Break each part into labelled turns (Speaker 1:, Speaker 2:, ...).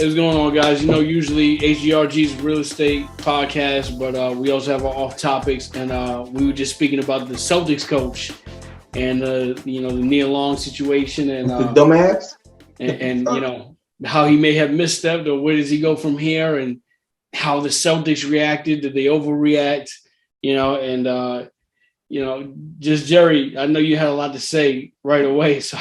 Speaker 1: Hey, what's going on, guys? You know, usually H.G.R.G's real estate podcast, but we also have our off topics, and we were just speaking about the Celtics coach and the Nia Long situation, and
Speaker 2: the dumbass,
Speaker 1: and how he may have misstepped, or where does he go from here, and how the Celtics reacted. Did they overreact? Just Jerry, I know you had a lot to say right away, so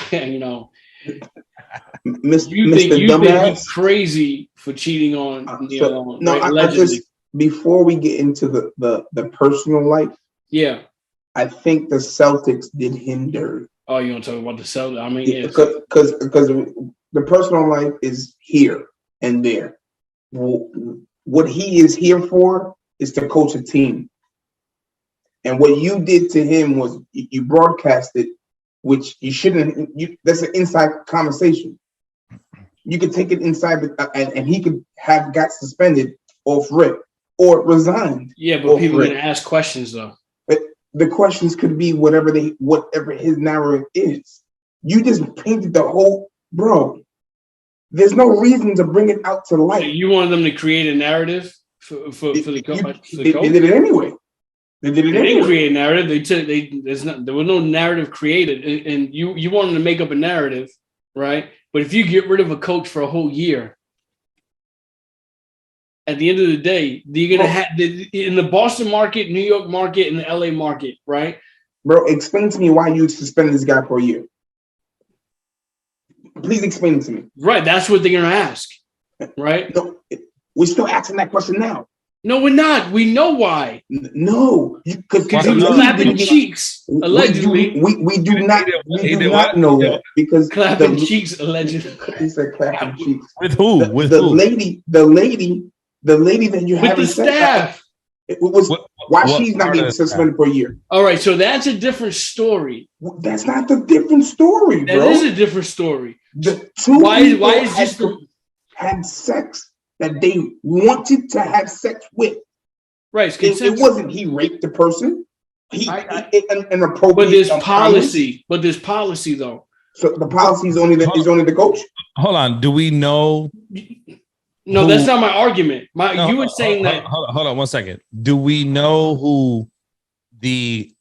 Speaker 1: You think he's crazy for cheating on Nia Long?
Speaker 2: No, right? I just, before we get into the personal life,
Speaker 1: yeah,
Speaker 2: I think the Celtics did him dirty.
Speaker 1: Oh, you want to talk about the Celtics? I mean, yeah,
Speaker 2: because the personal life is here and there. What he is here for is to coach a team, and what you did to him was you broadcasted, which you shouldn't. That's an inside conversation. You could take it inside, and he could have got suspended off rip or resigned.
Speaker 1: Yeah, but people are going to ask questions though.
Speaker 2: But the questions could be whatever his narrative is. You just painted the whole, bro. There's no reason to bring it out to light.
Speaker 1: So you wanted them to create a narrative for the coach.
Speaker 2: They did it anyway. They didn't create
Speaker 1: a narrative. There was no narrative created, and you wanted to make up a narrative, right? But if you get rid of a coach for a whole year, at the end of the day, you're gonna have in the Boston market, New York market, and the LA market, right?
Speaker 2: Bro, explain to me why you suspended this guy for a year. Please explain it to me.
Speaker 1: Right, that's what they're gonna ask, right?
Speaker 2: No, we're still asking that question now.
Speaker 1: No, we're not. We know why.
Speaker 2: No, because
Speaker 1: he was clapping cheeks allegedly.
Speaker 2: We do not know that because
Speaker 1: clapping cheeks allegedly.
Speaker 2: He said clapping cheeks
Speaker 3: with who?
Speaker 2: The lady that you have
Speaker 1: with the staff.
Speaker 2: Why she's not getting suspended for a year?
Speaker 1: All right, so that's a different story.
Speaker 2: That's not the different story, bro.
Speaker 1: That is a different story.
Speaker 2: The two why is this had sex that they wanted to have sex with.
Speaker 1: Right.
Speaker 2: It wasn't he raped the person. An appropriate.
Speaker 1: But there's policy. But there's policy though.
Speaker 2: So the policy is only the coach.
Speaker 3: Hold on. Do we know?
Speaker 1: No, that's not my argument. You were saying that.
Speaker 3: Hold on 1 second. Do we know who the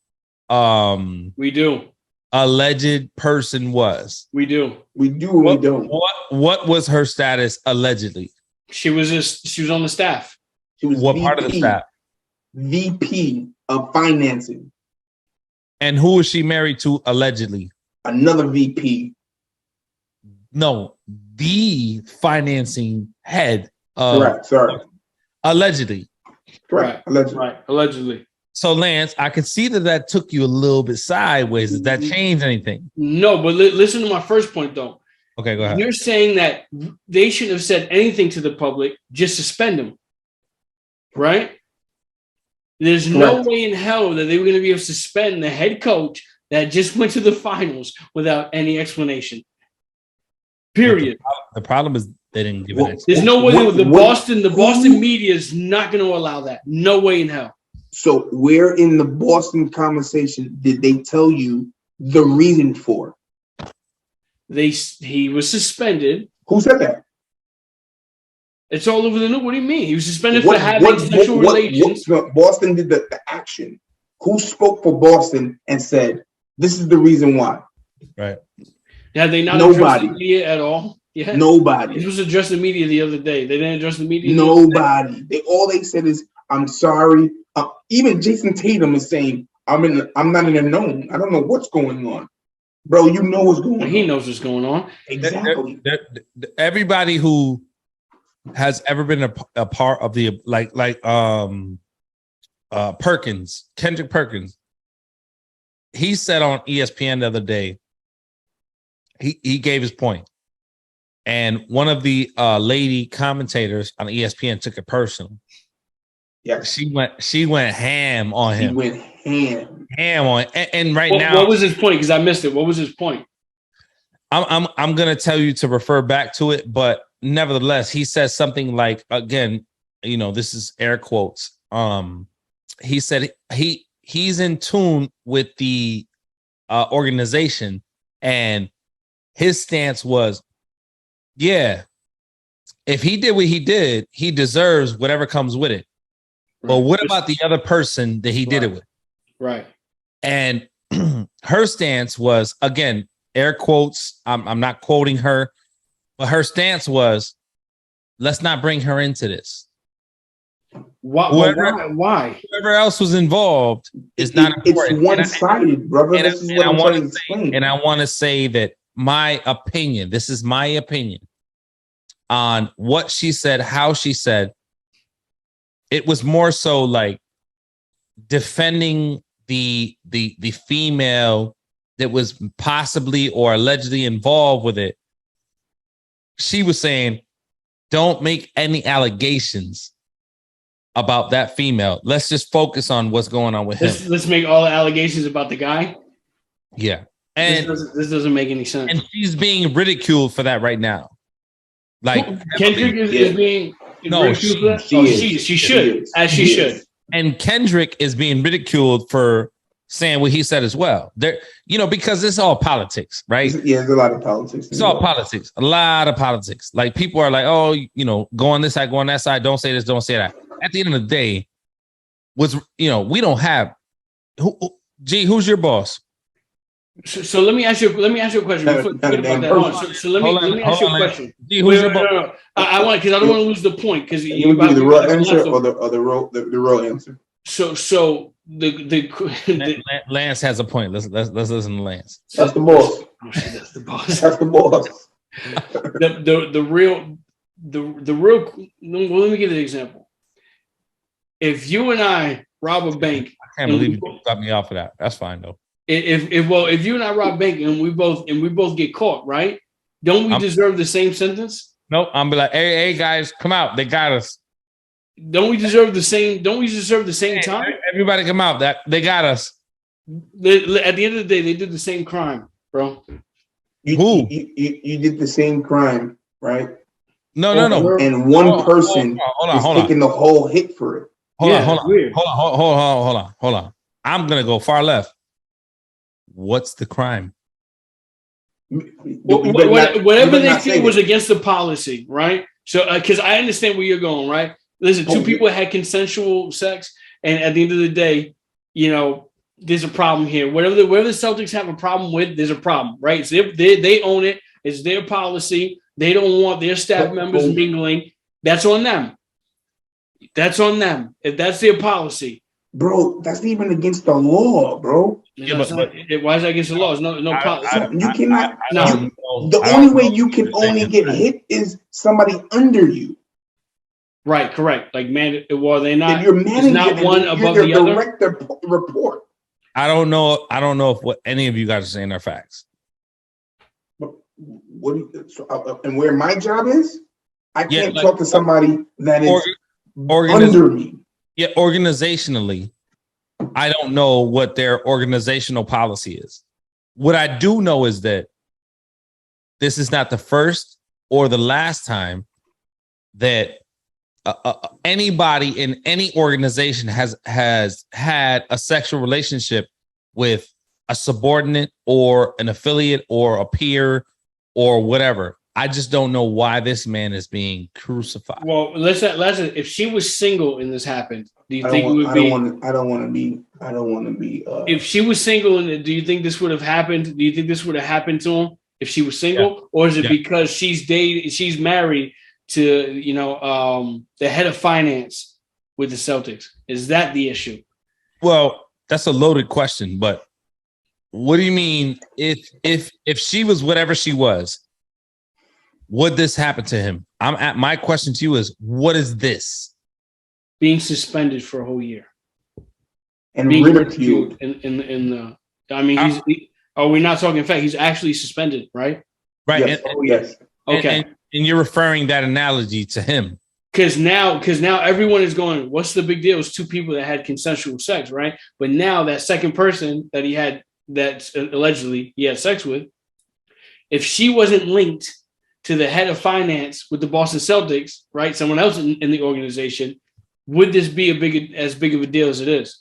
Speaker 1: we do
Speaker 3: alleged person was?
Speaker 1: We do.
Speaker 2: We don't.
Speaker 3: What was her status allegedly?
Speaker 1: She was on the staff.
Speaker 2: She was
Speaker 3: what
Speaker 2: VP,
Speaker 3: part of the staff?
Speaker 2: VP of financing.
Speaker 3: And who is she married to allegedly?
Speaker 2: Another VP.
Speaker 3: No, the financing head.
Speaker 2: Correct. Sorry.
Speaker 3: Allegedly.
Speaker 2: Correct.
Speaker 1: Allegedly.
Speaker 3: So Lance, I can see that took you a little bit sideways. Does that change anything?
Speaker 1: No, but listen to my first point though.
Speaker 3: Okay, go ahead.
Speaker 1: You're saying that they shouldn't have said anything to the public, just suspend them, right? There's no way in hell that they were going to be able to suspend the head coach that just went to the finals without any explanation. Period.
Speaker 3: The problem is they didn't give it.
Speaker 1: There's no way the Boston media is not going to allow that. No way in hell.
Speaker 2: So where in the Boston conversation did they tell you the reason for?
Speaker 1: He was suspended.
Speaker 2: Who said that?
Speaker 1: It's all over the news. What do you mean? He was suspended for having sexual relations.
Speaker 2: Boston did the action. Who spoke for Boston and said, this is the reason why?
Speaker 3: Right.
Speaker 1: Have they not addressed the media at all? Yeah.
Speaker 2: Nobody.
Speaker 1: This was addressed the media the other day. They didn't address the media.
Speaker 2: Nobody. All they said is, I'm sorry. Even Jason Tatum is saying, I'm not in the known. I don't know what's going on. Bro, you know what's going on.
Speaker 1: He knows what's going on.
Speaker 2: Exactly.
Speaker 3: Everybody who has ever been a part of the Perkins, Kendrick Perkins, he said on ESPN the other day, he gave his point. And one of the lady commentators on ESPN took it personal.
Speaker 2: Yeah,
Speaker 3: she went ham on him.
Speaker 2: She went ham
Speaker 3: on it. And now,
Speaker 1: what was his point? Because I missed it. What was his point?
Speaker 3: I'm gonna tell you to refer back to it, but nevertheless, he says something like, again, this is air quotes. He said he's in tune with the organization, and his stance was, yeah, if he did what he did, he deserves whatever comes with it. Right. But what about the other person that he did it with?
Speaker 1: Right.
Speaker 3: And her stance was, again, air quotes, I'm not quoting her, but her stance was, let's not bring her into this.
Speaker 1: Why?
Speaker 3: Whoever else was involved is not important.
Speaker 2: It's one-sided, brother. This is what I'm trying to explain.
Speaker 3: And I want to say that my opinion, this is my opinion on what she said, how she said, it was more so like defending the female that was possibly or allegedly involved with it. She was saying, don't make any allegations about that female. Let's just focus on what's going on with him.
Speaker 1: Let's make all the allegations about the guy.
Speaker 3: Yeah. And
Speaker 1: this doesn't make any sense.
Speaker 3: And she's being ridiculed for that right now. Like
Speaker 1: Kendrick is being ridiculed for that? She should.
Speaker 3: And Kendrick is being ridiculed for saying what he said as well. There, because it's all politics, right?
Speaker 2: Yeah, there's a lot of politics.
Speaker 3: It's all politics. A lot of politics. Like people are like, oh, go on this side, go on that side. Don't say this, don't say that. At the end of the day, we don't have. Who's your boss?
Speaker 1: So let me ask you a question. Let me ask you a question.
Speaker 3: Who's your boss?
Speaker 1: I want, because I don't want to lose the point, because
Speaker 2: you give me the real answer or the real answer.
Speaker 1: So the
Speaker 3: Lance has a point. Let's listen to Lance.
Speaker 2: That's the boss.
Speaker 1: That's the boss.
Speaker 2: That's the boss.
Speaker 1: the real. Well, let me give you an example. If you and I rob a bank,
Speaker 3: I can't believe you got me off of that. That's fine though.
Speaker 1: If you and I rob a bank and we both get caught, right? Don't we deserve the same sentence?
Speaker 3: Nope. I'm be like, hey guys, come out. They got us.
Speaker 1: Don't we deserve the same? Don't we deserve the same time?
Speaker 3: Everybody come out. That they got us.
Speaker 1: At the end of the day, they did the same crime, bro.
Speaker 2: You did the same crime, right?
Speaker 3: No.
Speaker 2: And one person is taking the whole hit for it.
Speaker 3: Hold on. I'm gonna go far left. What's the crime?
Speaker 1: Whatever they feel was against the policy, right? So, because I understand where you're going, right? Listen, two people had consensual sex, and at the end of the day, there's a problem here. Whatever the Celtics have a problem with, there's a problem, right? So they own it. It's their policy. They don't want their staff members mingling. That's on them. That's on them. If that's their policy.
Speaker 2: Bro, that's even against the law, bro.
Speaker 1: Yeah, why is that against the law? There's no policy.
Speaker 2: You cannot. The only way you can only get hit is somebody under you.
Speaker 1: Right, correct. Like, man, well, they're not.
Speaker 2: If you're managing,
Speaker 1: not one above the other.
Speaker 2: Direct report.
Speaker 3: I don't know if what any of you guys are saying are facts.
Speaker 2: And where my job is, I can't talk to somebody that is under me.
Speaker 3: Yeah, organizationally, I don't know what their organizational policy is. What I do know is that this is not the first or the last time that anybody in any organization has had a sexual relationship with a subordinate or an affiliate or a peer or whatever. I just don't know why this man is being crucified.
Speaker 1: Well, listen. If she was single and this happened, do you think it would be?
Speaker 2: I don't want to be.
Speaker 1: If she was single, and do you think this would have happened? Do you think this would have happened to him if she was single, or is it because she's married to the head of finance with the Celtics? Is that the issue?
Speaker 3: Well, that's a loaded question, but what do you mean if she was whatever she was? Would this happen to him? My question to you is, what is this?
Speaker 1: Being suspended for a whole year
Speaker 2: and ridiculed.
Speaker 1: We're not talking fact. He's actually suspended, right?
Speaker 3: Right.
Speaker 2: Yes. Yes.
Speaker 1: Okay.
Speaker 3: And you're referring that analogy to him.
Speaker 1: Because now everyone is going, what's the big deal? It's two people that had consensual sex, right? But now that second person that he had, that allegedly he had sex with, if she wasn't linked to the head of finance with the Boston Celtics, right? Someone else in the organization, would this be as big of a deal as it is?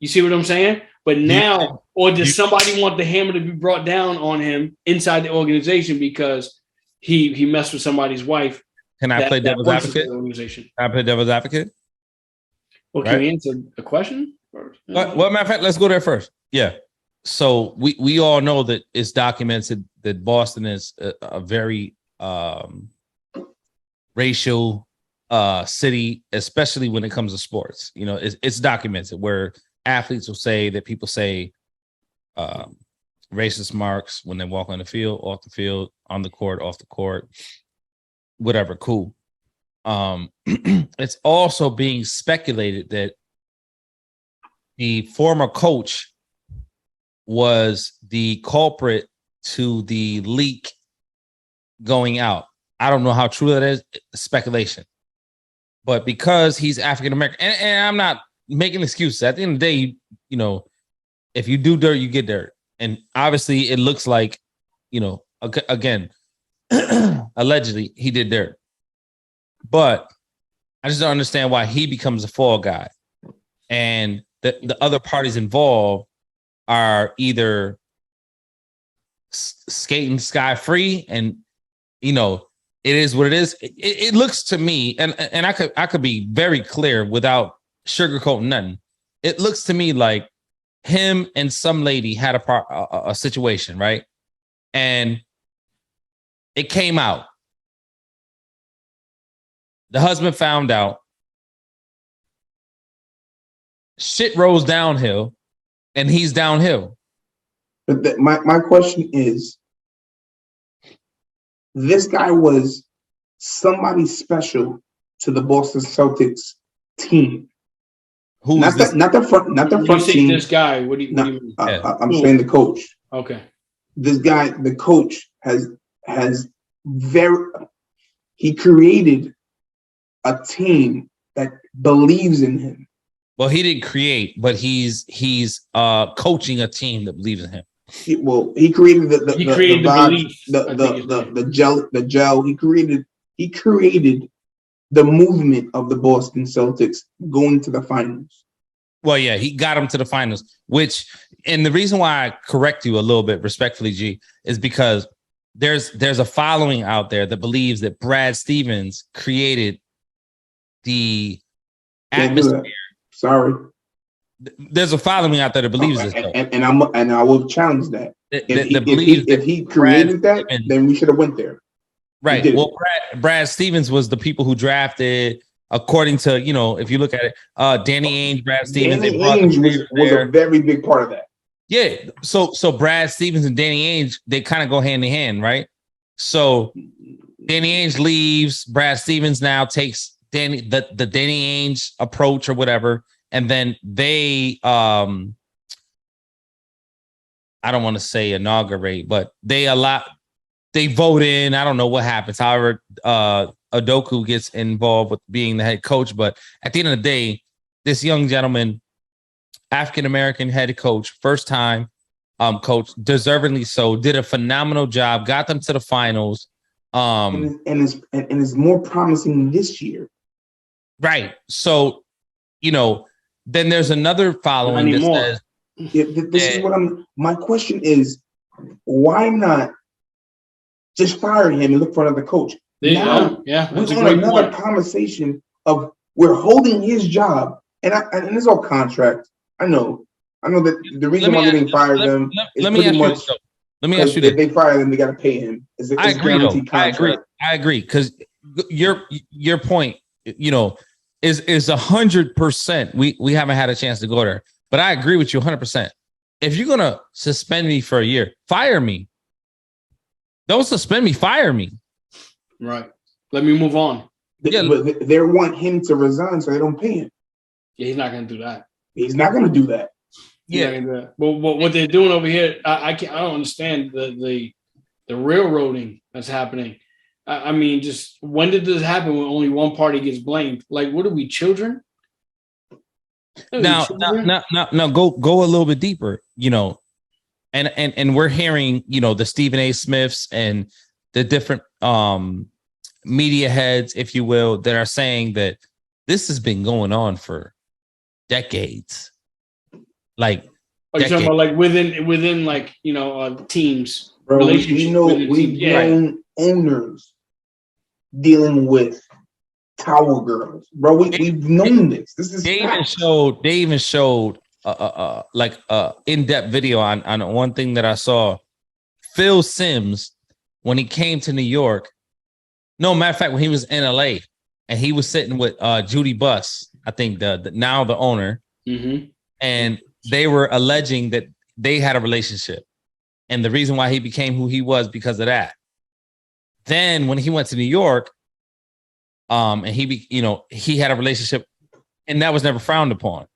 Speaker 1: You see what I'm saying? But now, or does somebody want the hammer to be brought down on him inside the organization because he messed with somebody's wife
Speaker 3: Can I play devil's
Speaker 1: works for
Speaker 3: advocate?
Speaker 1: the organization.
Speaker 3: Can I play devil's advocate?
Speaker 1: Well, can we answer the question first?
Speaker 3: Well, matter of fact, let's go there first. Yeah. So we all know that it's documented that Boston is a very racial city, especially when it comes to sports. You know, it's documented where athletes will say that people say racist marks when they walk on the field, off the field, on the court, off the court, whatever. Cool. It's also being speculated that the former coach was the culprit to the leak going out. I don't know how true that is, speculation. But because he's African American, and I'm not making excuses. At the end of the day, you know, if you do dirt, you get dirt. And obviously it looks like, you know, again, allegedly he did dirt. But I just don't understand why he becomes a fall guy. And the other parties involved are either skating sky free, and, you know, it is what it is. It looks to me, and I could be very clear without sugarcoating nothing. It looks to me like him and some lady had a situation, right? And it came out. The husband found out. Shit rose downhill, and he's downhill.
Speaker 2: But my question is, this guy was somebody special to the Boston Celtics team.
Speaker 3: Who's this?
Speaker 2: Not the front team.
Speaker 1: This guy. What do you mean?
Speaker 2: I'm saying the coach.
Speaker 1: Okay.
Speaker 2: This guy, the coach, he created a team that believes in him.
Speaker 3: Well, he didn't create, but he's coaching a team that believes in him.
Speaker 2: He created the
Speaker 1: belief,
Speaker 2: the gel. He created the movement of the Boston Celtics going to the finals.
Speaker 3: Well, yeah, he got him to the finals, and the reason why I correct you a little bit respectfully, G, is because there's a following out there that believes that Brad Stevens created the atmosphere.
Speaker 2: Sorry.
Speaker 3: There's a following out there that believes this,
Speaker 2: and I will challenge that. If he created that, then we should have went there.
Speaker 3: Right. Well, Brad Stevens was the people who drafted, according to, you know, if you look at it, Danny Ainge, Brad Stevens.
Speaker 2: Danny Ainge was a very big part of that.
Speaker 3: Yeah. So Brad Stevens and Danny Ainge, they kind of go hand in hand, right? So Danny Ainge leaves, Brad Stevens now takes the Danny Ainge approach or whatever, and then they I don't want to say inaugurate, but they vote in. I don't know what happens. However, Udoka gets involved with being the head coach, but at the end of the day, this young gentleman, African American head coach, first time coach, deservingly so, did a phenomenal job, got them to the finals.
Speaker 2: And is more promising this year.
Speaker 3: Right. So, you know, then there's another following that says,
Speaker 2: this is what my question is, why not just fire him and look for another coach? We're on another conversation of we're holding his job, and it's all contract. I know that the reason why we didn't fire them is pretty much.
Speaker 3: Let me ask you this:
Speaker 2: if they fire them, they got to pay him.
Speaker 3: I agree, because your point, you know, is 100%. We haven't had a chance to go there, but I agree with you 100%. If you're gonna suspend me for a year, fire me. Don't suspend me, fire me.
Speaker 1: Right. Let me move on.
Speaker 2: But they want him to resign so they don't pay him.
Speaker 1: Yeah, he's not going to do that.
Speaker 2: He's not going to do that.
Speaker 1: Yeah. Well, what they're doing over here, I don't understand the railroading that's happening. I mean, just when did this happen when only one party gets blamed? Like, what are we, children?
Speaker 3: Now, go a little bit deeper, you know, and we're hearing, you know, the Stephen A. Smiths and the different media heads, if you will, that are saying that this has been going on for decades. Like,
Speaker 1: you're talking about like within like, you know, teams.
Speaker 2: Bro, we've known owners dealing with tower girls, bro. We've known this. This is
Speaker 3: they even showed like in-depth video on one thing that I saw. Phil Simms, when he came to New York, no, matter of fact, when he was in LA and he was sitting with Judy Buss, I think the now the owner, and they were alleging that they had a relationship, and the reason why he became who he was because of that. Then when he went to New York, and he had a relationship, and that was never frowned upon.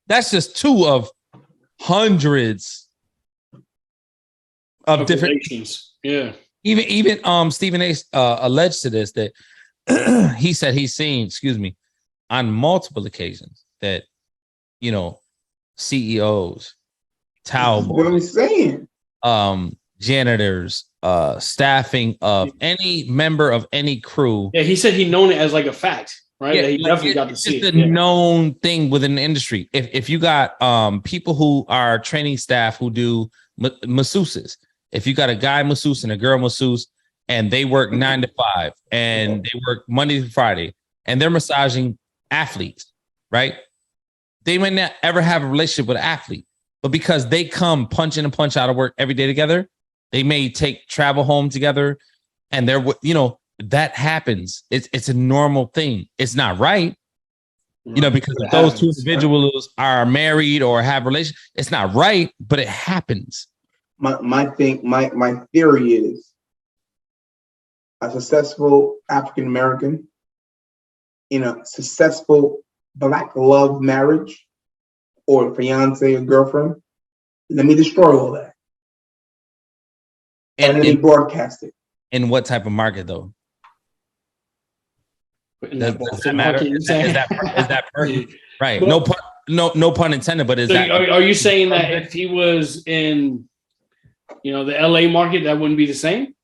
Speaker 3: That's just two of hundreds of different
Speaker 1: relations. Yeah.
Speaker 3: Even Stephen A. Alleged to this that he said he's seen, on multiple occasions that CEOs, towel boys,
Speaker 2: what I'm saying,
Speaker 3: janitors, staffing of any member of any crew.
Speaker 1: Yeah, he said he known it as like a fact, right?
Speaker 3: Yeah,
Speaker 1: that he definitely got to see
Speaker 3: it. It's a known thing within the industry. If you got people who are training staff who do masseuses, if you got a guy masseuse and a girl masseuse, and they work 9 to 5, and they work Monday to Friday, and they're massaging athletes, right? They might not ever have a relationship with an athlete, but because they come punch in and punch out of work every day together, they may travel home together, and they're, that happens. It's a normal thing. It's not right, because if those two individuals are married or have relations, it's not right, but it happens.
Speaker 2: My theory is a successful African American in a successful Black love marriage or fiance or girlfriend. Let me destroy all that. And let me broadcast it.
Speaker 3: In what type of market, though? Does that matter? Is that perfect? Right? But, no pun intended. But
Speaker 1: are you saying that if he was in, the LA market, that wouldn't be the same?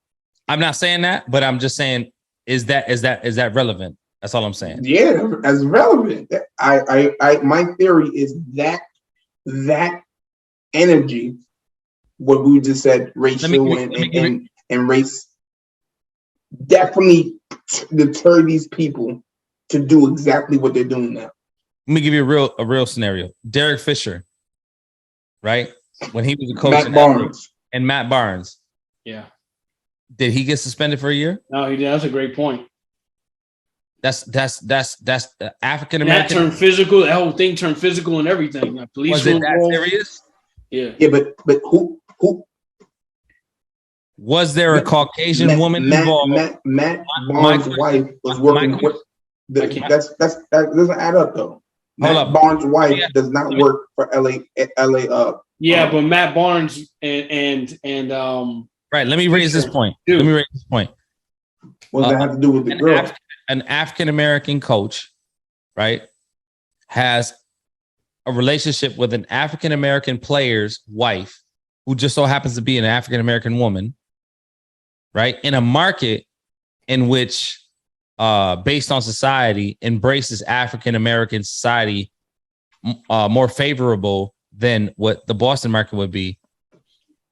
Speaker 3: I'm not saying that, but I'm just saying, is that relevant? That's all I'm saying.
Speaker 2: Yeah, as relevant. My theory is that energy, what we just said, racial and race, definitely deter these people to do exactly what they're doing now.
Speaker 3: Let me give you a real scenario. Derek Fisher, right? When he was a coach Matt Barnes.
Speaker 1: Yeah.
Speaker 3: Did he get suspended for a year?
Speaker 1: No, he did. That's a great point.
Speaker 3: That's African American.
Speaker 1: That turned physical. That whole thing turned physical and everything. Like police
Speaker 3: was it that serious?
Speaker 1: Yeah.
Speaker 2: Yeah, but who?
Speaker 3: Was there a Caucasian woman involved?
Speaker 2: Matt Barnes' wife was working with. That doesn't add up though. Matt Barnes' wife does not work for LA.
Speaker 1: But Matt Barnes and
Speaker 3: right. Let me raise this point.
Speaker 1: Dude.
Speaker 2: What does that have to do with the girl?
Speaker 3: An African American coach, right, has a relationship with an African American player's wife, who just so happens to be an African American woman, right, in a market in which, based on society, embraces African American society more favorable than what the Boston market would be.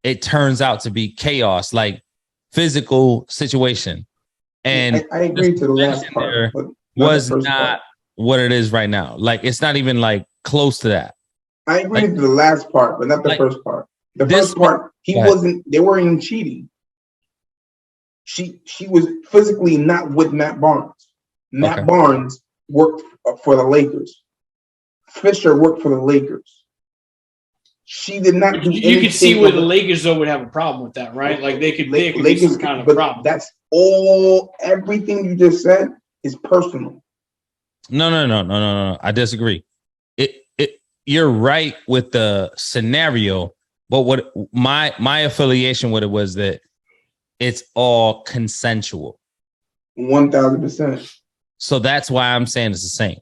Speaker 3: It turns out to be chaos, like physical situation. And
Speaker 2: I agree to the last part, but
Speaker 3: was not what it is right now. Like, it's not even like close to that.
Speaker 2: I agree to the last part, but not the first part. The first part, they weren't even cheating. She was physically not with Matt Barnes. Matt Barnes worked for the Lakers. Fisher worked for the Lakers. She did not do anything.
Speaker 1: You could see where the Lakers though would have a problem with that, right? Like they could be some kind of problem.
Speaker 2: That's everything you just said is personal.
Speaker 3: No. I disagree. You're right with the scenario, but what my affiliation with it was that it's all consensual.
Speaker 2: 1000%.
Speaker 3: So that's why I'm saying it's the same.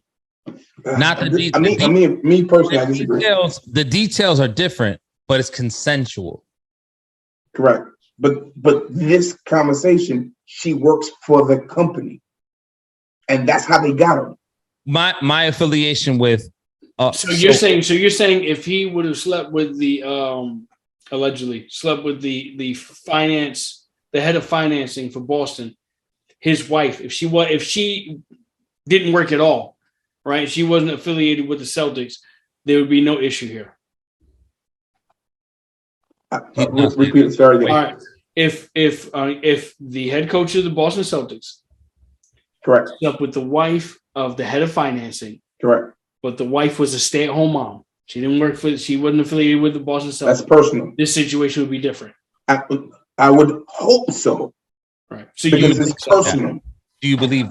Speaker 3: Not the
Speaker 2: me personally, I disagree.
Speaker 3: The details are different, but it's consensual.
Speaker 2: Correct. But this conversation, she works for the company, and that's how they got her.
Speaker 3: My affiliation with.
Speaker 1: So you're saying if he would have slept with the allegedly slept with the head of financing for Boston, his wife, if she didn't work at all, right? She wasn't affiliated with the Celtics, there would be no issue here.
Speaker 2: Repeat it, sorry again.
Speaker 1: All right. If the head coach of the Boston Celtics,
Speaker 2: correct,
Speaker 1: up with the wife of the head of financing,
Speaker 2: correct,
Speaker 1: but the wife was a stay-at-home mom, she wasn't affiliated with the Boston Celtics.
Speaker 2: That's personal.
Speaker 1: This situation would be different.
Speaker 2: I would hope so.
Speaker 1: Right. So
Speaker 2: because it's personal.
Speaker 3: Do you believe?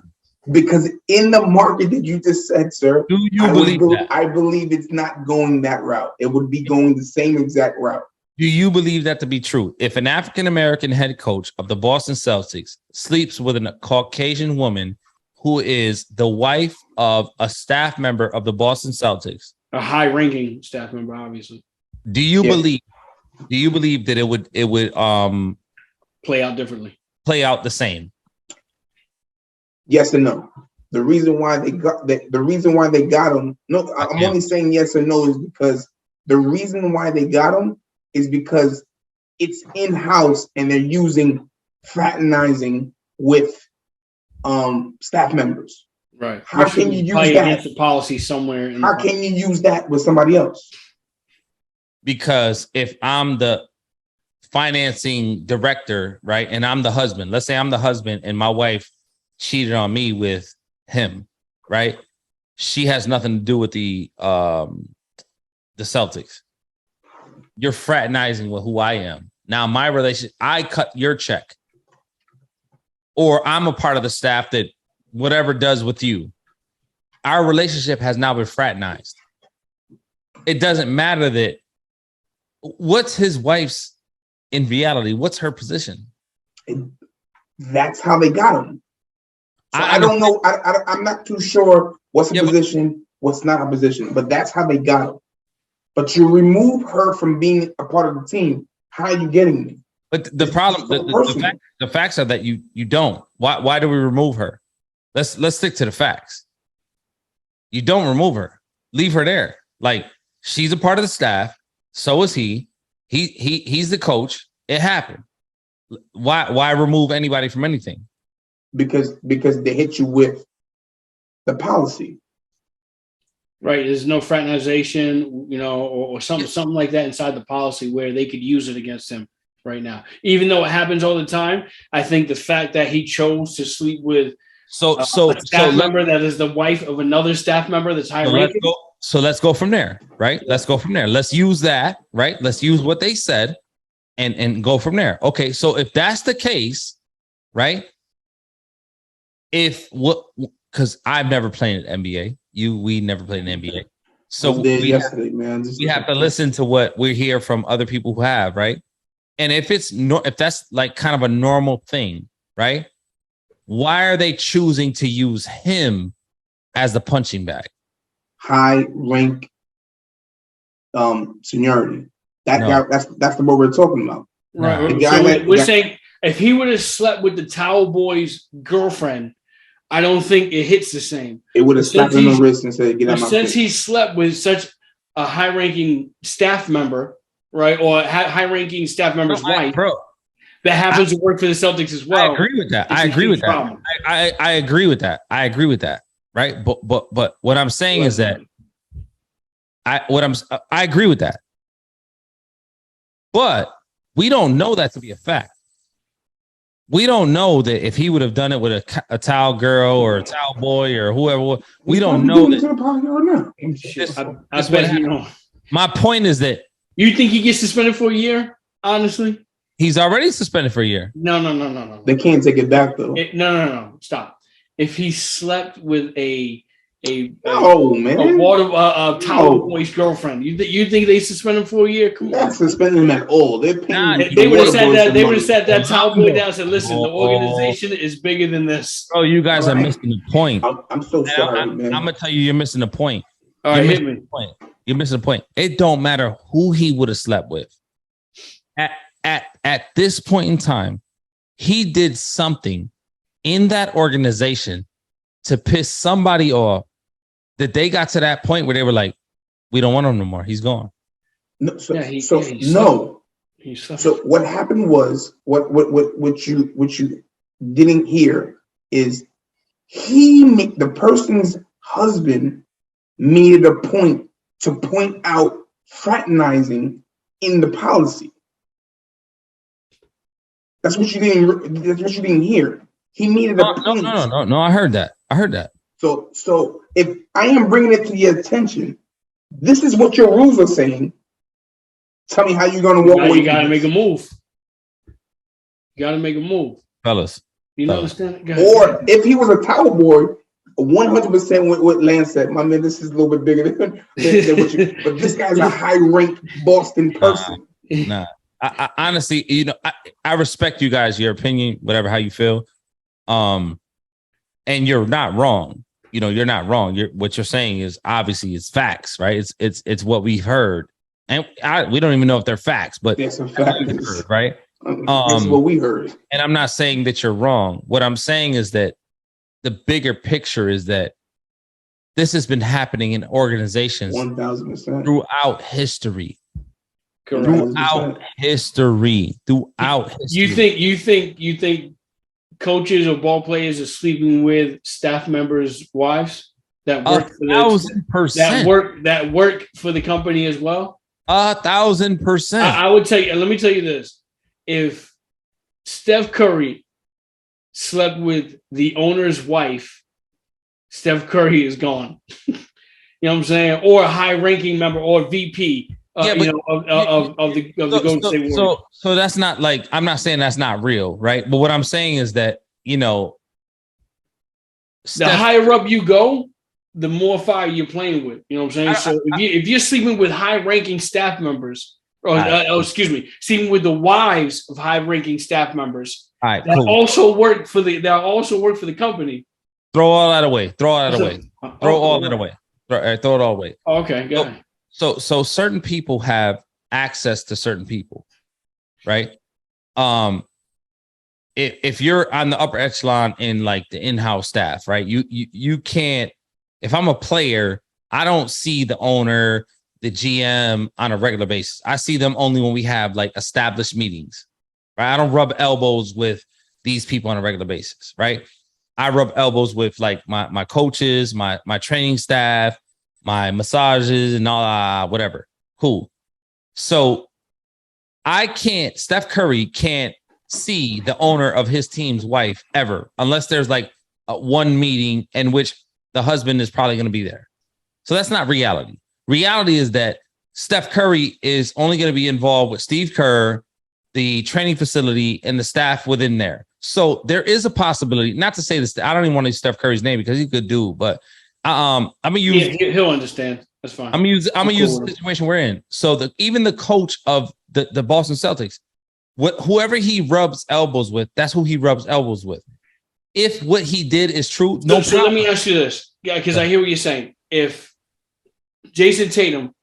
Speaker 2: Because in the market that you just said, sir,
Speaker 3: Do you believe that?
Speaker 2: I believe it's not going that route. It would be going the same exact route.
Speaker 3: Do you believe that to be true? If an African-American head coach of the Boston Celtics sleeps with a Caucasian woman who is the wife of a staff member of the Boston Celtics,
Speaker 1: a high-ranking staff member, obviously,
Speaker 3: do you believe that it would
Speaker 1: play out differently?
Speaker 3: Play out the same?
Speaker 2: Yes and no. The reason why they got him. No, I'm only saying yes or no is because the reason why they got him is because it's in-house and they're using fraternizing with staff members.
Speaker 1: Right.
Speaker 2: How can you use that
Speaker 1: against the policy somewhere?
Speaker 2: How can you use that with somebody else?
Speaker 3: Because if I'm the financing director, right, and I'm the husband, let's say I'm the husband and my wife cheated on me with him, right? She has nothing to do with the Celtics. You're fraternizing with who I am. Now my relationship, I cut your check, or I'm a part of the staff that whatever does with you. Our relationship has now been fraternized. It doesn't matter that what's his wife's in reality, what's her position?
Speaker 2: That's how they got him. So I don't know. I'm not too sure what's a position, what's not a position, but that's how they got him. But you remove her from being a part of the team. How are you getting me?
Speaker 3: But the problem, the facts are that you don't. Why do we remove her? Let's stick to the facts. You don't remove her. Leave her there. Like, she's a part of the staff. So is he. He's the coach. It happened. Why remove anybody from anything?
Speaker 2: Because they hit you with the policy.
Speaker 1: Right. There's no fraternization, or something like that inside the policy where they could use it against him right now. Even though it happens all the time, I think the fact that he chose to sleep with a staff member that is the wife of another staff member that's high ranking.
Speaker 3: So let's go from there, right? Let's go from there. Let's use that, right? Let's use what they said and go from there. Okay, so if that's the case, right? Because I've never played an NBA. We never played an NBA. So we have to listen to what we hear from other people who have, right? And if that's like kind of a normal thing, right? Why are they choosing to use him as the punching bag?
Speaker 2: High rank seniority. Guy, that's the what we're talking about.
Speaker 1: Right. We're saying if he would have slept with the Towel Boy's girlfriend, I don't think it hits the same.
Speaker 2: It would have slapped him on the wrist and said, "Get out my face."
Speaker 1: Since he slept with such a high-ranking staff member, right, or high-ranking staff member's wife, that happens to work for the Celtics as well.
Speaker 3: I agree with that. I agree with that. Right. But what I'm saying is that I agree with that. But we don't know that to be a fact. We don't know that if he would have done it with a towel girl or a towel boy or whoever, we don't know that. My point is that
Speaker 1: you think he gets suspended for a year. Honestly,
Speaker 3: he's already suspended for a year.
Speaker 1: No.
Speaker 2: They can't take it back though.
Speaker 1: No. Stop. If he slept with a
Speaker 2: towel
Speaker 1: boy's girlfriend, you think they suspend him for a year? Come on,
Speaker 2: not suspending him at all. They're paying.
Speaker 1: They would have said that. They would have said that towel boy down and said, "Listen, the organization is bigger than this."
Speaker 3: Oh, you guys are missing the point.
Speaker 2: I'm so sorry, man.
Speaker 3: I'm gonna tell you, you're missing the point.
Speaker 1: All right, hit me.
Speaker 3: You're missing the point. It don't matter who he would have slept with. At this point in time, he did something in that organization to piss somebody off that they got to that point where they were like, "We don't want him no more. He's gone."
Speaker 2: No, so what happened was what you didn't hear is the person's husband made it a point to point out fraternizing in the policy. That's what you didn't hear. He made it a point.
Speaker 3: No. I heard that.
Speaker 2: So if I am bringing it to your attention, this is what your rules are saying. Tell me how you're going to walk away.
Speaker 1: You got to make a move. You got to make a move,
Speaker 3: fellas.
Speaker 1: You know, understand?
Speaker 2: Or if he was a towel boy, 100% what Lance said. My man, this is a little bit bigger than what you. But this guy's a high-ranked Boston person.
Speaker 3: Nah. I honestly, you know, I respect you guys, your opinion, whatever, how you feel. And you're not wrong. You know, you're not wrong. What you're saying is obviously it's facts, right? It's what we've heard. And we don't even know if they're facts, but
Speaker 2: that's a fact,
Speaker 3: right?
Speaker 2: That's what we heard.
Speaker 3: And I'm not saying that you're wrong. What I'm saying is that the bigger picture is that this has been happening in organizations
Speaker 2: 1,000%
Speaker 3: throughout history.
Speaker 1: Correct.
Speaker 3: Throughout history.
Speaker 1: You think coaches or ball players are sleeping with staff members' wives that work for
Speaker 3: 1,000%.
Speaker 1: that work for the company as well?
Speaker 3: 1,000%.
Speaker 1: I would tell you. Let me tell you this: if Steph Curry slept with the owner's wife, Steph Curry is gone. You know what I'm saying? Or a high-ranking member or VP. Of the Golden State Warriors.
Speaker 3: So that's not like, I'm not saying that's not real, right? But what I'm saying is that, you know,
Speaker 1: the higher up you go, the more fire you're playing with. You know what I'm saying? If you're sleeping with high-ranking staff members, sleeping with the wives of high-ranking staff members that also work for the company.
Speaker 3: Throw all that away. Throw it all away.
Speaker 1: Okay, go ahead.
Speaker 3: So certain people have access to certain people, right? If you're on the upper echelon in like the in-house staff, right? You can't. If I'm a player, I don't see the owner, the GM on a regular basis. I see them only when we have like established meetings, right? I don't rub elbows with these people on a regular basis, right? I rub elbows with like my coaches, my training staff, my massages and all whatever. Cool. So Steph Curry can't see the owner of his team's wife ever, unless there's like one meeting in which the husband is probably going to be there. So that's not reality. Reality is that Steph Curry is only going to be involved with Steve Kerr, the training facility, and the staff within there. So there is a possibility, not to say this, I don't even want to use Steph Curry's name because he's a good dude, but I'm gonna use.
Speaker 1: He'll understand. That's fine.
Speaker 3: I'm gonna use the situation we're in. So even the coach of the Boston Celtics, whoever he rubs elbows with, that's who he rubs elbows with. If what he did is true,
Speaker 1: so let me ask you this, because I hear what you're saying. If Jason Tatum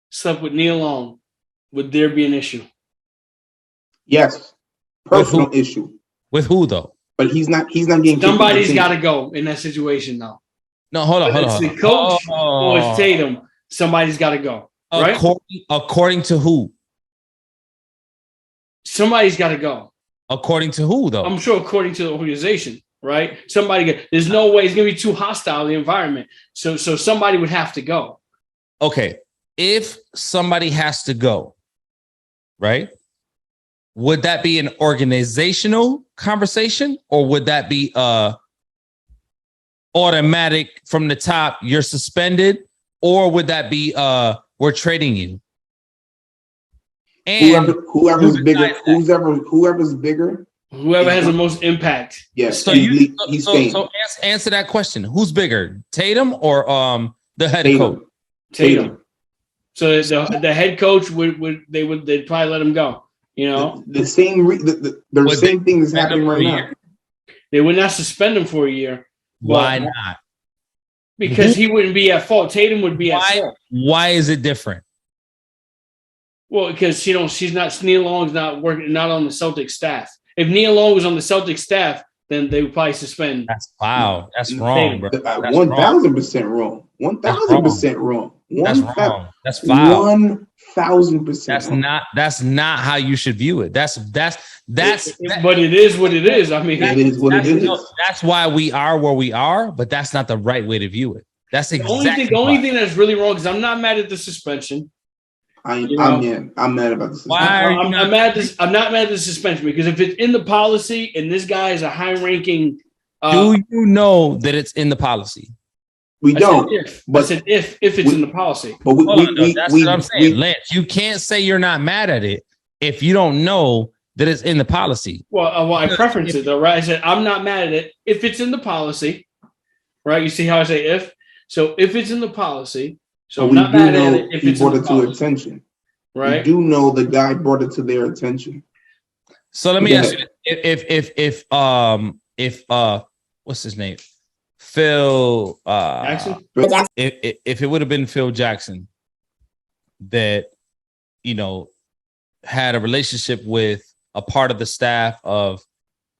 Speaker 1: slept with Nia Long, would there be an issue?
Speaker 2: Yes, personal issue.
Speaker 3: With who though?
Speaker 2: But he's not getting.
Speaker 1: Somebody's got to go in that situation though.
Speaker 3: No, hold on.
Speaker 1: It's the coach or it's Tatum. Somebody's got to go. Right?
Speaker 3: According to who?
Speaker 1: Somebody's got to go.
Speaker 3: According to who, though?
Speaker 1: I'm sure according to the organization, right? There's no way it's going to be too hostile, the environment. So somebody would have to go.
Speaker 3: Okay. If somebody has to go, right? Would that be an organizational conversation or would that be automatic from the top, you're suspended, or would that be we're trading you?
Speaker 2: And whoever's bigger,
Speaker 1: whoever has the most impact.
Speaker 2: Yes.
Speaker 3: So answer that question. Who's bigger, Tatum or the head coach?
Speaker 1: Tatum. So the head coach they'd probably let him go. You know,
Speaker 2: the same thing is happening right now.
Speaker 1: They would not suspend him for a year.
Speaker 3: Why not?
Speaker 1: Because he wouldn't be at fault. Tatum would be at fault.
Speaker 3: Why is it different?
Speaker 1: Well, because Nia Long's not on the Celtics staff. If Nia Long was on the Celtics staff, then they would probably suspend.
Speaker 3: That's wrong, bro.
Speaker 2: 1,000% wrong. 1,000% wrong.
Speaker 3: That's wrong. That's foul.
Speaker 2: 1,000%.
Speaker 3: That's not how you should view it. That's
Speaker 1: But it is what it is. I mean,
Speaker 2: it is what it is.
Speaker 3: No, that's why we are where we are, but that's not the right way to view it. That's exactly
Speaker 1: the only thing that's really wrong is I'm not mad at the suspension.
Speaker 2: I'm mad about the suspension.
Speaker 3: Why
Speaker 1: I'm mad. I'm not mad at the suspension because if it's in the policy and this guy is a high-ranking,
Speaker 3: do you know that it's in the policy?
Speaker 2: We don't.
Speaker 1: I said if it's in the policy.
Speaker 2: But
Speaker 3: that's what I'm saying, Lance. You can't say you're not mad at it if you don't know that it's in the policy.
Speaker 1: Well, I preference it though, right? I said I'm not mad at it if it's in the policy, right? You see how I say if? So if it's in the policy, so I'm not mad at it if it's in the policy. He brought it to
Speaker 2: attention,
Speaker 1: right?
Speaker 2: We do know the guy brought it to their attention.
Speaker 3: So let me ask you: if what's his name? Phil
Speaker 1: Jackson?
Speaker 3: If it would have been Phil Jackson that, you know, had a relationship with a part of the staff of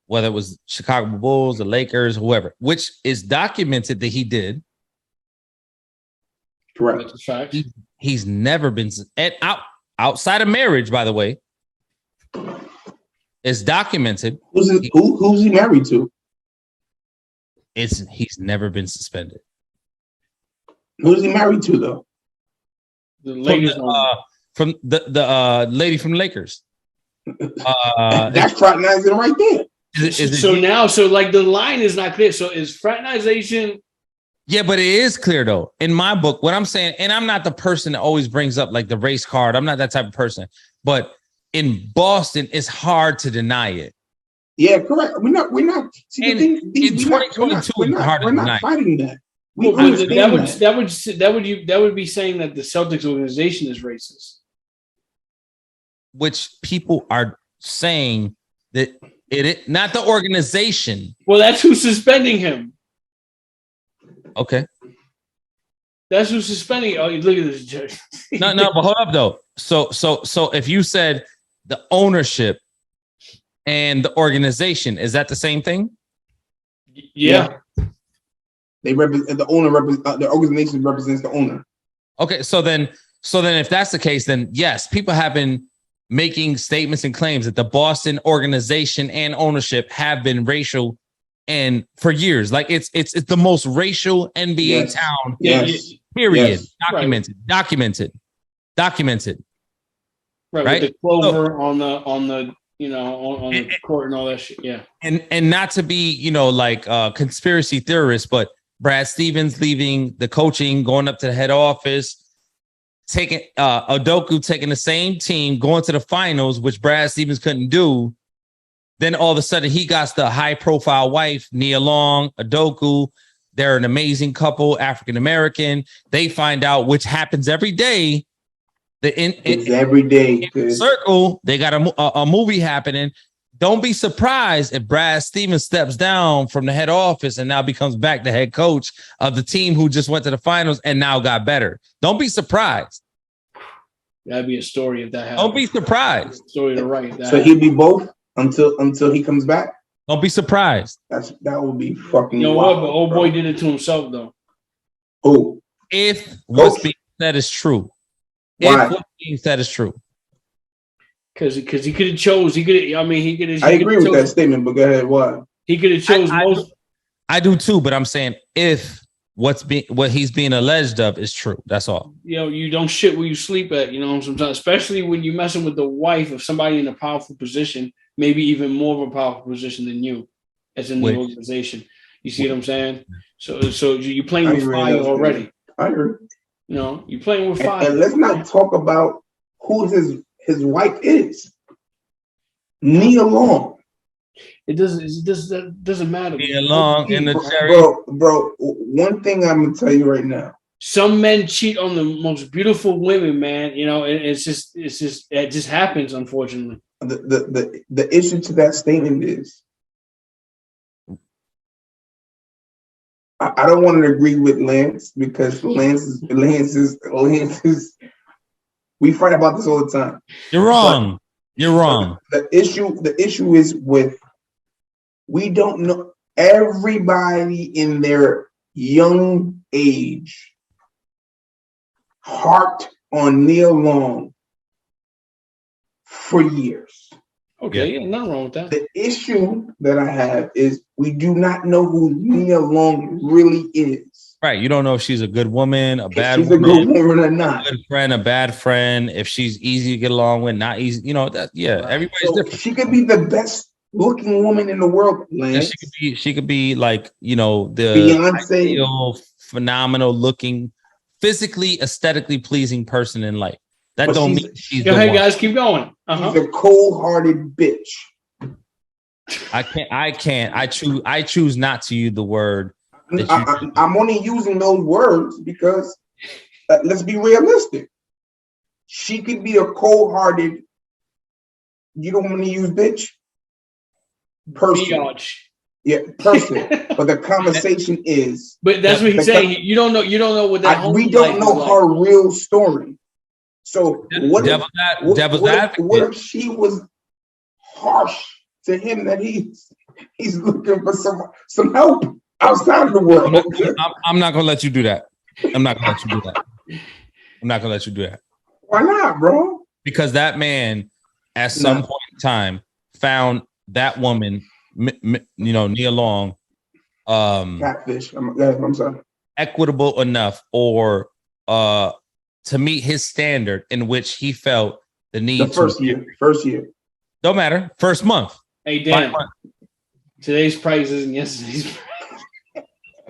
Speaker 3: whether it was Chicago Bulls, the Lakers, whoever, which is documented that he did.
Speaker 2: Correct.
Speaker 1: That's a fact.
Speaker 3: He's never been outside of marriage, by the way. It's documented.
Speaker 2: Who's he married to?
Speaker 3: He's never been suspended.
Speaker 2: Who's he married to though?
Speaker 1: The lady
Speaker 3: from the lady from Lakers.
Speaker 2: That's fraternizing right there.
Speaker 1: So like the line is not clear. So is fraternization?
Speaker 3: Yeah, but it is clear though. In my book, what I'm saying, and I'm not the person that always brings up like the race card. I'm not that type of person. But in Boston, it's hard to deny it.
Speaker 2: Yeah, correct. We're not. See,
Speaker 3: in 2022, it's hard to deny.
Speaker 2: We're not fighting that.
Speaker 1: That would be saying that the Celtics organization is racist.
Speaker 3: Which people are saying that it not the organization.
Speaker 1: Well, that's who's suspending him.
Speaker 3: Okay.
Speaker 1: That's who's suspending. Oh, look at this judge.
Speaker 3: no, but hold up though. So if you said the ownership and the organization, is that the same thing?
Speaker 1: Yeah.
Speaker 2: They represent the owner. The organization represents the owner.
Speaker 3: Okay, so then if that's the case, then yes, people have been making statements and claims that the Boston organization and ownership have been racial, and for years, like it's the most racial NBA town.
Speaker 2: Yes.
Speaker 3: Period.
Speaker 2: Yes.
Speaker 3: Documented.
Speaker 1: Right. With the clover on the on the court and all that shit. Yeah.
Speaker 3: And not to be, like conspiracy theorists, but Brad Stevens leaving the coaching, going up to the head office, taking Udoka taking the same team, going to the finals, which Brad Stevens couldn't do. Then all of a sudden he got the high profile wife, Nia Long, Udoka. They're an amazing couple, African-American. They find out, which happens every day.
Speaker 2: Every day.
Speaker 3: In circle, they got a movie happening. Don't be surprised if Brad Stevens steps down from the head office and now becomes back the head coach of the team who just went to the finals and now got better. Don't be surprised.
Speaker 1: That'd be a story if that happened.
Speaker 3: Don't be surprised.
Speaker 1: Story to write.
Speaker 2: So he'd be both until he comes back.
Speaker 3: Don't be surprised.
Speaker 2: That would be fucking.
Speaker 1: You know what? But old boy did it to himself though.
Speaker 2: Who?
Speaker 3: If what's being said is true.
Speaker 2: Why?
Speaker 3: If what's being said is true.
Speaker 1: Because he could have chose. He could.
Speaker 2: I agree with that statement, but go ahead. Why?
Speaker 1: He could have chose most.
Speaker 3: I do too, but I'm saying if what he's being alleged of is true, that's all.
Speaker 1: You don't shit where you sleep at. Sometimes, especially when you're messing with the wife of somebody in a powerful position, maybe even more of a powerful position than you, as in the organization. You see what I'm saying? So you're playing with fire already.
Speaker 2: I agree.
Speaker 1: You're playing with fire.
Speaker 2: And let's not talk about who his wife is. Nia Long.
Speaker 1: It doesn't matter.
Speaker 3: Nia Long in the cherry.
Speaker 2: Bro. One thing I'm gonna tell you right now.
Speaker 1: Some men cheat on the most beautiful women, man. It just happens, unfortunately.
Speaker 2: The issue to that statement is I don't want to agree with Lance because Lance is we fight about this all the time.
Speaker 3: You're wrong. You're wrong.
Speaker 2: The issue is with we don't know everybody in their young age harped on Neil Long for years.
Speaker 1: Okay, yeah, nothing wrong with that.
Speaker 2: The issue that I have is we do not know who Neil Long really is.
Speaker 3: Right. You don't know if she's a good woman, a bad
Speaker 2: she's
Speaker 3: woman,
Speaker 2: a good woman or not.
Speaker 3: A good friend, a bad friend, if she's easy to get along with, not easy. You know, that everybody's different.
Speaker 2: She could be the best looking woman in the world, Lance.
Speaker 3: She could be like, the
Speaker 2: Beyonce,
Speaker 3: phenomenal looking, physically, aesthetically pleasing person in life. That
Speaker 2: but
Speaker 3: don't mean she's
Speaker 1: go ahead, guys, keep going.
Speaker 2: She's a cold-hearted bitch.
Speaker 3: I choose not to use the word.
Speaker 2: I'm only using those words because let's be realistic. She could be a cold-hearted. You don't want to use bitch. Person. Yeah, person. But the conversation is.
Speaker 1: But that's what he's saying. You don't know what that.
Speaker 2: We don't know her real story. So what if she was harsh to him that he's looking for some help outside of the world?
Speaker 3: I'm not gonna let you do that. I'm not gonna let you do that.
Speaker 2: Why not, bro?
Speaker 3: Because that man, at some point in time, found that woman, Neil Long,
Speaker 2: catfish. I'm sorry.
Speaker 3: Equitable enough, or to meet his standard in which he felt the need.
Speaker 2: The first year.
Speaker 3: Don't matter. First month.
Speaker 1: Hey, Dan. Today's price isn't yesterday's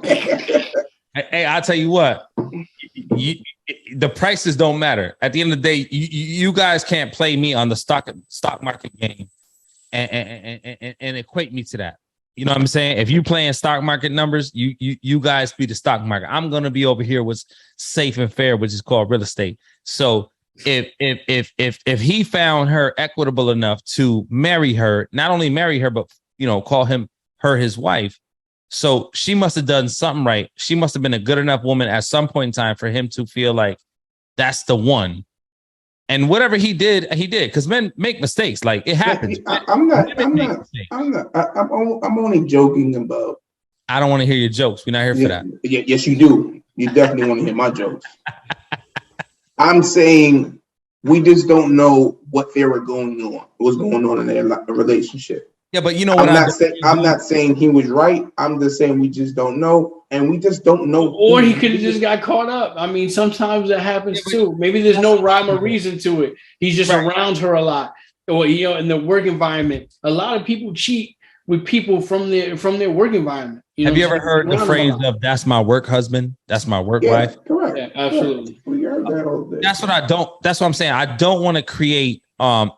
Speaker 1: price.
Speaker 3: Hey, I'll tell you what. The prices don't matter. At the end of the day, you guys can't play me on the stock market game and equate me to that. You know what I'm saying? If you playing stock market numbers, you guys be the stock market. I'm gonna be over here what's safe and fair, which is called real estate. So if he found her equitable enough to marry her, not only marry her, but call her his wife. So she must have done something right. She must have been a good enough woman at some point in time for him to feel like that's the one. And whatever he did, because men make mistakes. Like, it happens.
Speaker 2: I'm only joking about.
Speaker 3: I don't want to hear your jokes. We're not here for that.
Speaker 2: Yes, you do. You definitely want to hear my jokes. I'm saying we just don't know what what's going on in their relationship.
Speaker 3: Yeah, but you know what?
Speaker 2: I'm not saying he was right. I'm just saying we just don't know, and we just don't know.
Speaker 1: Or he could have just got caught up. I mean, sometimes that happens too. Maybe there's no rhyme or reason to it. He's just around her a lot, or in the work environment. A lot of people cheat with people from their work environment.
Speaker 3: Have you ever heard the phrase of "That's my work husband, that's my work wife"?
Speaker 2: Correct.
Speaker 1: Yeah, absolutely.
Speaker 2: We heard that all day.
Speaker 3: That's what I'm saying. I don't want to create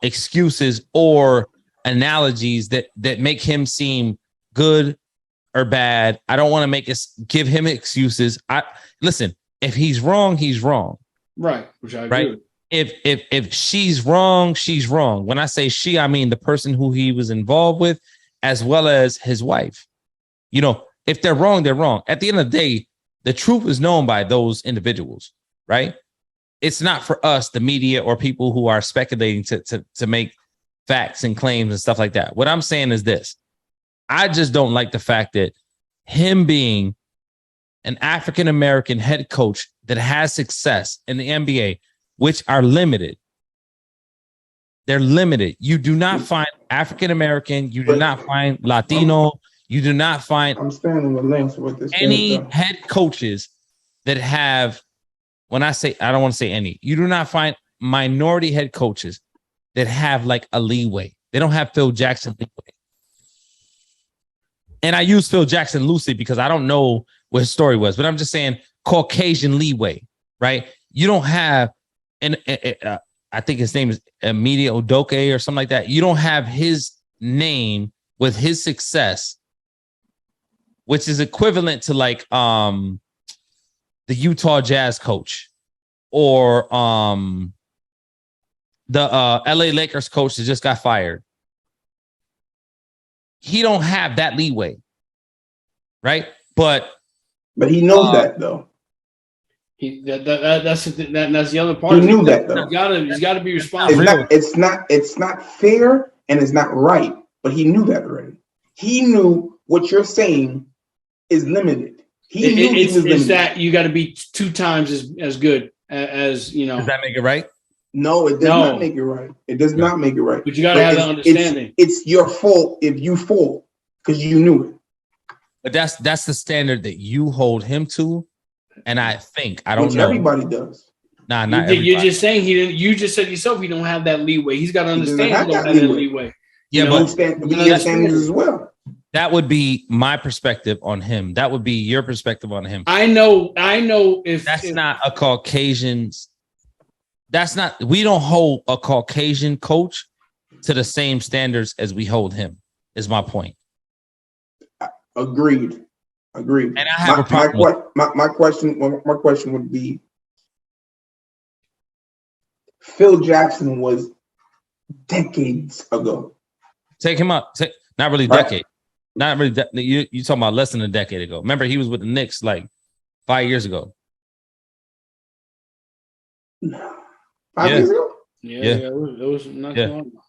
Speaker 3: excuses or analogies that make him seem good or bad. I don't want to give him excuses. Listen, if he's wrong, he's wrong.
Speaker 1: Right. Which I agree with.
Speaker 3: If she's wrong, she's wrong. When I say she, I mean the person who he was involved with, as well as his wife. If they're wrong, they're wrong. At the end of the day, the truth is known by those individuals, right? It's not for us, the media, or people who are speculating to make facts and claims and stuff like that. What I'm saying is this. I just don't like the fact that him being an African-American head coach that has success in the NBA, which are limited. They're limited. You do not find African-American. You do not find Latino. You do not find
Speaker 2: I'm standing with links with this
Speaker 3: any head coaches that have, when I don't want to say any, you do not find minority head coaches that have like a leeway. They don't have Phil Jackson leeway. And I use Phil Jackson loosely because I don't know what his story was, but I'm just saying Caucasian leeway, right? You don't have, and I think his name is Udoka or something like that. You don't have his name with his success, which is equivalent to like the Utah Jazz coach or the LA Lakers coach that just got fired. He don't have that leeway, right? But
Speaker 2: he knows that though.
Speaker 1: That's the other part.
Speaker 2: He knew that though.
Speaker 1: He's got to be responsible.
Speaker 2: It's not fair and it's not right. But he knew that already. He knew what you're saying is limited. He knew he was limited.
Speaker 1: It's that you got to be 2 times as good. as you know.
Speaker 3: Does that make it right?
Speaker 2: No, it does not make it right. It does not make it right.
Speaker 1: But you got to have that understanding.
Speaker 2: It's your fault if you fall because you knew it.
Speaker 3: But that's the standard that you hold him to, and I don't know.
Speaker 2: Everybody does.
Speaker 3: Nah, not everybody.
Speaker 1: You're just saying he didn't. You just said yourself he don't have that leeway. He's got to understand he don't have that leeway.
Speaker 3: Yeah,
Speaker 2: but standards as well.
Speaker 3: That would be my perspective on him. That would be your perspective on him.
Speaker 1: I know. If
Speaker 3: that's not a Caucasian's. That's not. We don't hold a Caucasian coach to the same standards as we hold him. Is my point.
Speaker 2: Agreed.
Speaker 3: And I have a problem.
Speaker 2: My question would be: Phil Jackson was decades ago.
Speaker 3: Take him up. Not really decade. Not really. You talking about less than a decade ago? Remember, he was with the Knicks like 5 years ago.
Speaker 2: 5 years ago?
Speaker 1: Yeah. It was not too long ago.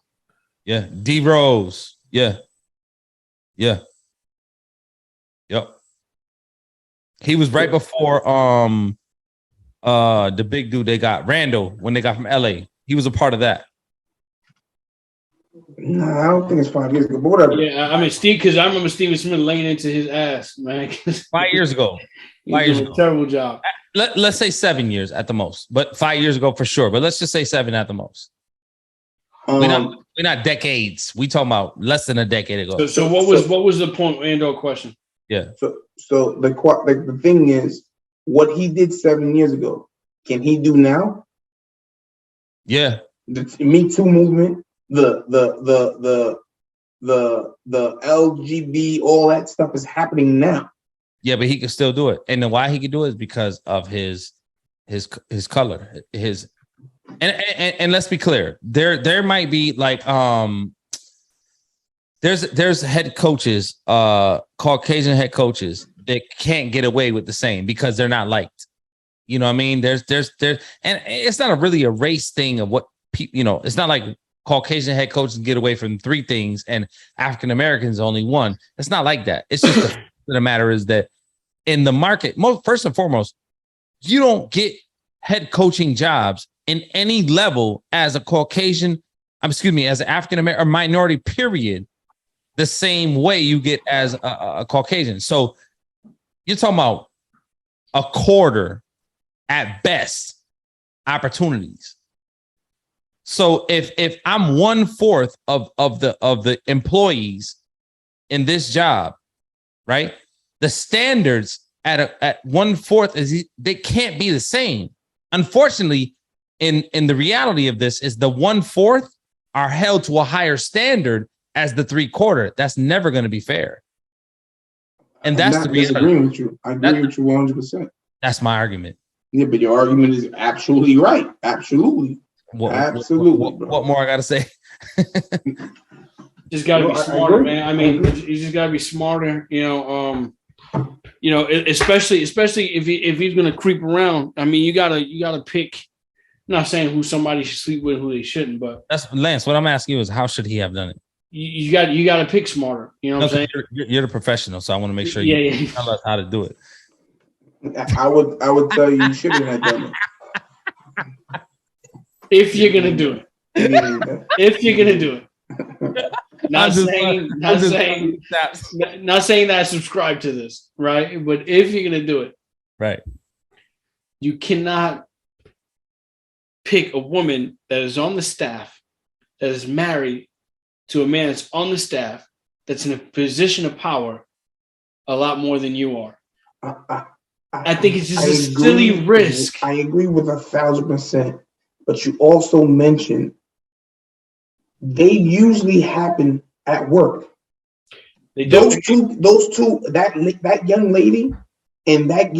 Speaker 3: Yeah. D Rose. Yeah. Yep. He was right before the big dude they got, Randall, when they got from LA. He was a part of that.
Speaker 2: No, I don't think it's 5 years ago, but whatever.
Speaker 1: Yeah, I mean, because I remember Steven Smith laying into his ass, man.
Speaker 3: 5 years ago.
Speaker 1: Terrible job.
Speaker 3: Let's say 7 years at the most, but 5 years ago for sure. But let's just say 7 at the most. We're not decades. We talking about less than a decade ago.
Speaker 1: So what was the point and/or question?
Speaker 3: Yeah.
Speaker 2: So the thing is, what he did 7 years ago, can he do now?
Speaker 3: Yeah.
Speaker 2: The Me Too movement, the LGBT, all that stuff is happening now.
Speaker 3: Yeah, but he can still do it. And then why he can do it is because of his color, and let's be clear. There might be like there's head coaches, Caucasian head coaches that can't get away with the same because they're not liked. You know what I mean? There's and it's not really a race thing of what people, it's not like Caucasian head coaches get away from 3 things and African Americans only 1. It's not like that. It's just the matter is that in the market, first and foremost, you don't get head coaching jobs in any level as a Caucasian, as an African American or minority, period, the same way you get as a Caucasian. So you're talking about a quarter at best opportunities. So if I'm 1/4 of the employees in this job, right? The standards at 1/4 is they can't be the same. Unfortunately, in the reality of this is the 1/4 are held to a higher standard as the 3/4. That's never going to be fair. And that's
Speaker 2: I'm not disagreeing with you. I agree with you 100%.
Speaker 3: That's my argument.
Speaker 2: Yeah, but your argument is absolutely right. Absolutely.
Speaker 3: What more I got to say?
Speaker 1: Just got to be smarter, man. I mean, you just got to be smarter. Especially if he's going to creep around. I mean, you gotta pick. I'm not saying who somebody should sleep with, who they shouldn't, but
Speaker 3: that's Lance. What I'm asking you is, how should he have done it?
Speaker 1: You got to pick smarter. You know what I'm saying?
Speaker 3: You're the professional, so I want to make sure you tell us how to do it.
Speaker 2: I would tell you shouldn't have done it.
Speaker 1: If you're gonna do it. If you're gonna do it. Not saying that I subscribe to this, right? But if you're gonna do it,
Speaker 3: right,
Speaker 1: you cannot pick a woman that is on the staff, that is married to a man that's on the staff, that's in a position of power a lot more than you are. I think it's just a silly risk.
Speaker 2: I agree with 1,000%. But you also mentioned they usually happen at work. Those two, that young lady and that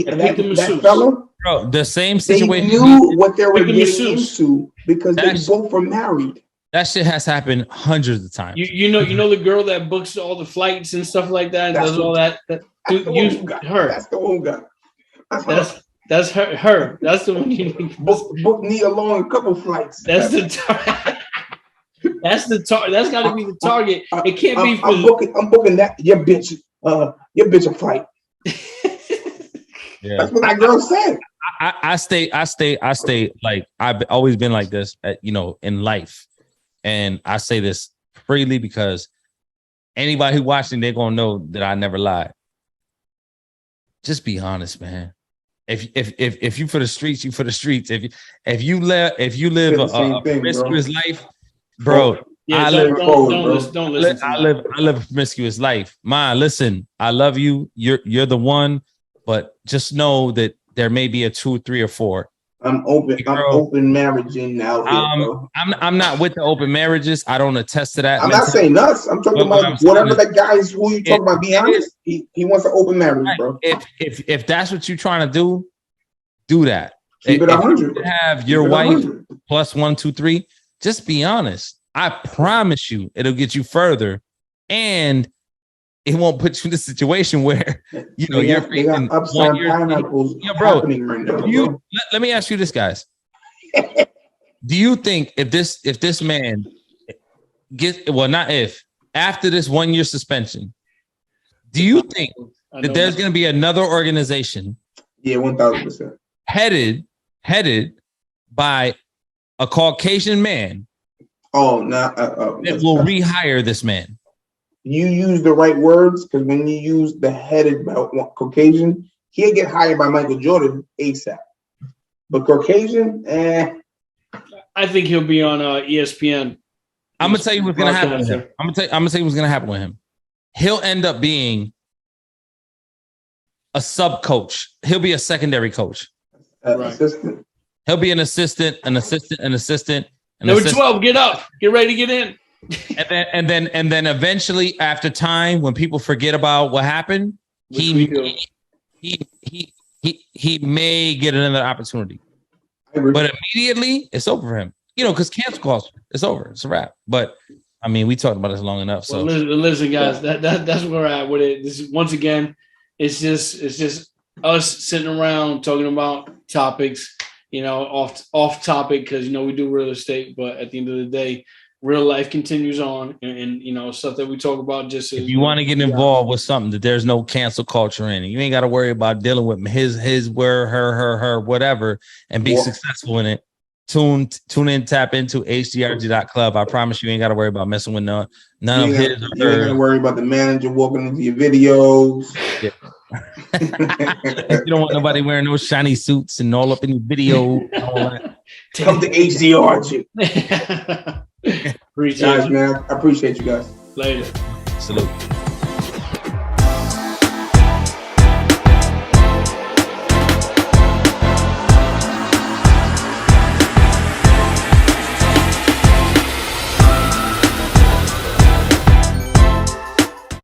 Speaker 2: fella,
Speaker 3: bro, the same situation.
Speaker 2: They knew what they were getting into because they both were married.
Speaker 3: That shit has happened hundreds of times.
Speaker 1: You know the girl that books all the flights and stuff like that and does all that.
Speaker 2: That's the one who got.
Speaker 1: That's her. That's the one you need.
Speaker 2: Book me along a couple flights.
Speaker 1: That's the target. That's the target. That's got to be the target. It can't be.
Speaker 2: I'm booking that your bitch a flight. Yeah. That's what that girl said.
Speaker 3: I stay like I've always been like this, in life, and I say this freely because anybody who watching, they're gonna know that I never lied. Just be honest, man. If you for the streets, you for the streets. If you live a promiscuous life, bro.
Speaker 1: Yeah,
Speaker 3: I
Speaker 1: don't listen.
Speaker 3: I live a promiscuous life. Ma, listen, I love you. You're the one, but just know that there may be a 2, 3, or 4.
Speaker 2: I'm open marriaging out here, bro.
Speaker 3: I'm not with the open marriages. I don't attest to that.
Speaker 2: I'm not saying us. I'm talking about whatever that guy's who you talking about. Be honest. He wants an open marriage, bro.
Speaker 3: If that's what you're trying to do that.
Speaker 2: Keep it 100.
Speaker 3: You have your wife plus 1, 2, 3. Just be honest. I promise you, it'll get you further, and it won't put you in a situation where you're facing
Speaker 2: upside pineapples happening right now.
Speaker 3: Let me ask you this, guys. Do you think if this man after this 1 year suspension, do you think that there's going to be another organization?
Speaker 2: Yeah, 1,000%.
Speaker 3: Headed by a Caucasian man.
Speaker 2: Oh, no.
Speaker 3: It will rehire this man.
Speaker 2: You use the right words, because when you use the headed by Caucasian, he'll get hired by Michael Jordan ASAP. But Caucasian,
Speaker 1: I think he'll be on ESPN.
Speaker 3: I'm gonna tell you what's gonna happen with him. I'm gonna tell you what's gonna happen with him. He'll end up being a sub coach. He'll be a secondary coach.
Speaker 2: Assistant.
Speaker 3: He'll be an assistant.
Speaker 1: Number 12, get up. Get ready to get in.
Speaker 3: and then eventually, after time, when people forget about what happened, he may get another opportunity. But immediately, it's over for him. Because cancel culture, it's over. It's a wrap. But I mean, we talked about this long enough. So
Speaker 1: listen, guys, that's where we're at with it. This is, once again, it's just us sitting around talking about topics. Off topic, because we do real estate, but at the end of the day, real life continues on, and stuff that we talk about. Just
Speaker 3: if you want to get involved with something that there's no cancel culture in it, you ain't got to worry about dealing with his, her, whatever, and be successful in it. Tune in, tap into H.G.R.G.club. I promise you ain't got to worry about messing with none of his.
Speaker 2: You ain't got to worry about the manager walking into your videos.
Speaker 3: Yeah. You don't want nobody wearing those shiny suits and all up in your video.
Speaker 2: Come to H.G.R.G.
Speaker 1: Appreciate
Speaker 2: guys, man. I appreciate you guys.
Speaker 1: Later.
Speaker 3: Salute.